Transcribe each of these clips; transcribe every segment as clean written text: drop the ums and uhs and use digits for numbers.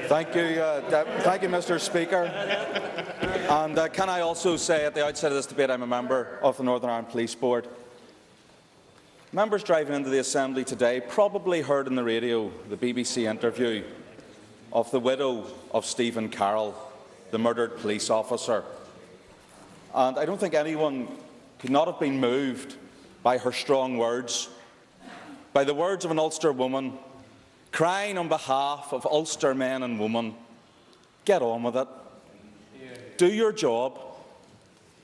Thank you, Mr. Speaker. And can I also say at the outset of this debate I'm a member of the Northern Ireland Police Board. Members driving into the Assembly today probably heard on the radio the BBC interview of the widow of Stephen Carroll, the murdered police officer. And I don't think anyone could not have been moved by her strong words, by the words of an Ulster woman crying on behalf of Ulster men and women. Get on with it. Do your job.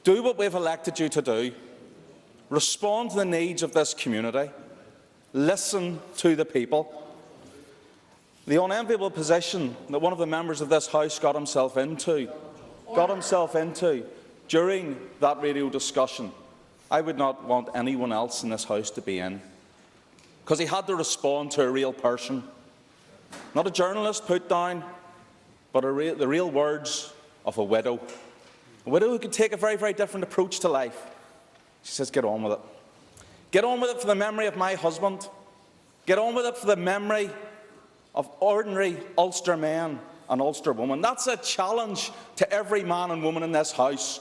Do what we've elected you to do. Respond to the needs of this community. Listen to the people. The unenviable position that one of the members of this House got himself into during that radio discussion, I would not want anyone else in this House to be in, because he had to respond to a real person, not a journalist put down, but the real words of a widow who could take a very, very different approach to life. She says, get on with it. Get on with it for the memory of my husband. Get on with it for the memory of ordinary Ulster men and Ulster women. That's a challenge to every man and woman in this House,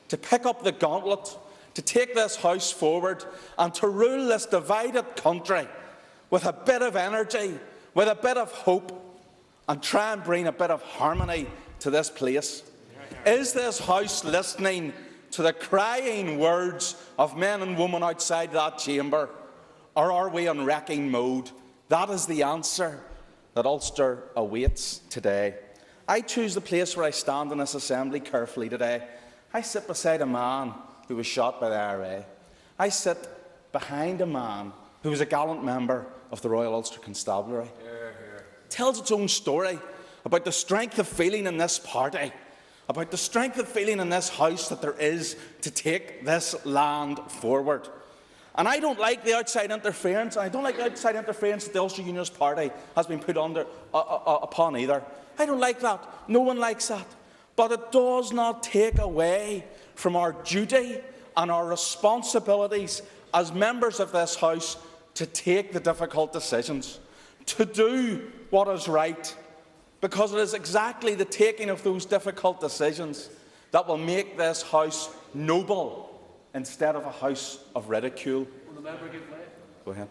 to pick up the gauntlet, to take this House forward and to rule this divided country with a bit of energy, with a bit of hope, and try and bring a bit of harmony to this place. Is this House listening to the crying words of men and women outside that chamber, or are we in wrecking mode? That is the answer that Ulster awaits today. I choose the place where I stand in this Assembly carefully today. I sit beside a man who was shot by the IRA. I sit behind a man who was a gallant member of the Royal Ulster Constabulary. It tells its own story about the strength of feeling in this party, about the strength of feeling in this House that there is to take this land forward. And I don't like the outside interference, and I don't like the outside interference that the Ulster Unionist Party has been put upon either. I don't like that. No one likes that. But it does not take away from our duty and our responsibilities as members of this House to take the difficult decisions, to do what is right, because it is exactly the taking of those difficult decisions that will make this House noble instead of a house of ridicule. Will the member give way? Go ahead.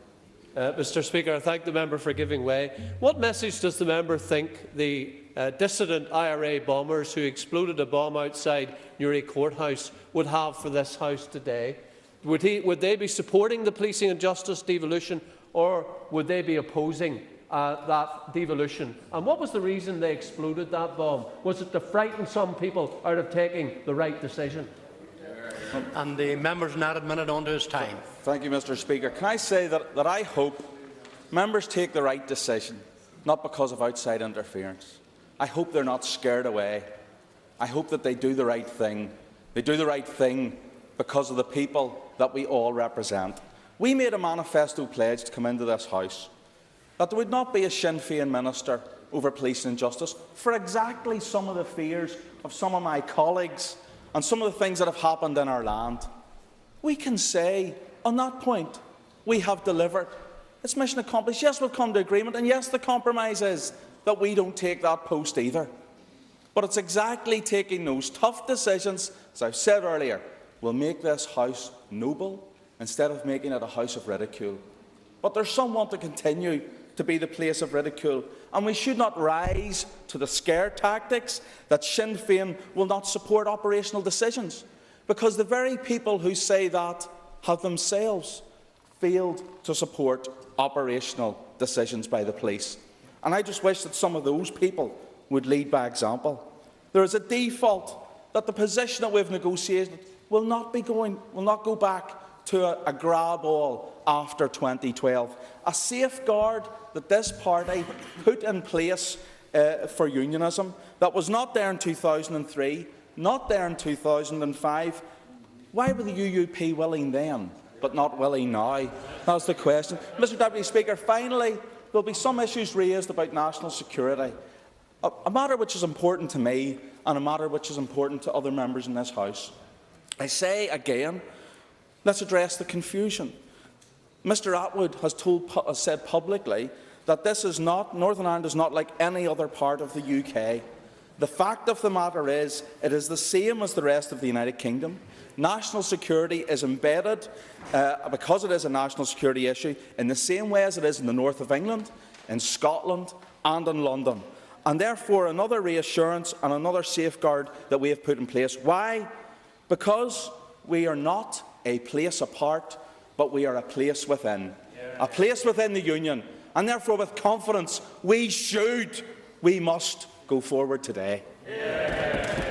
Mr. Speaker, I thank the member for giving way. What message does the member think the dissident IRA bombers who exploded a bomb outside Newry Courthouse would have for this House today? Would they be supporting the policing and justice devolution, or would they be opposing that devolution? And what was the reason they exploded that bomb? Was it to frighten some people out of taking the right decision? And the member's not admitted onto his time. Thank you, Mr. Speaker. Can I say that I hope members take the right decision, not because of outside interference. I hope they're not scared away. I hope that they do the right thing. They do the right thing because of the people that we all represent. We made a manifesto pledge to come into this House that there would not be a Sinn Féin minister over police and justice for exactly some of the fears of some of my colleagues and some of the things that have happened in our land. We can say, on that point, we have delivered. It's mission accomplished. Yes, we've come to agreement, and yes, the compromise is that we don't take that post either. But it's exactly taking those tough decisions, as I've said earlier, will make this House noble instead of making it a house of ridicule. But there's some want to continue to be the place of ridicule, and we should not rise to the scare tactics that Sinn Féin will not support operational decisions, because the very people who say that have themselves failed to support operational decisions by the police. And I just wish that some of those people would lead by example. There is a default that the position that we've negotiated will not go back to a grab all after 2012. A safeguard that this party put in place for unionism that was not there in 2003, not there in 2005. Why were the UUP willing then, but not willing now? That's the question. Mr. Deputy Speaker, finally, there will be some issues raised about national security, a matter which is important to me and a matter which is important to other members in this House. I say again, let's address the confusion. Mr. Atwood has said publicly that Northern Ireland is not like any other part of the UK. The fact of the matter is, it is the same as the rest of the United Kingdom. National security is embedded, because it is a national security issue, in the same way as it is in the north of England, in Scotland and in London. And therefore, another reassurance and another safeguard that we have put in place. Why? Because we are not a place apart, but we are a place within. A place within the Union. And therefore, with confidence, we must go forward today.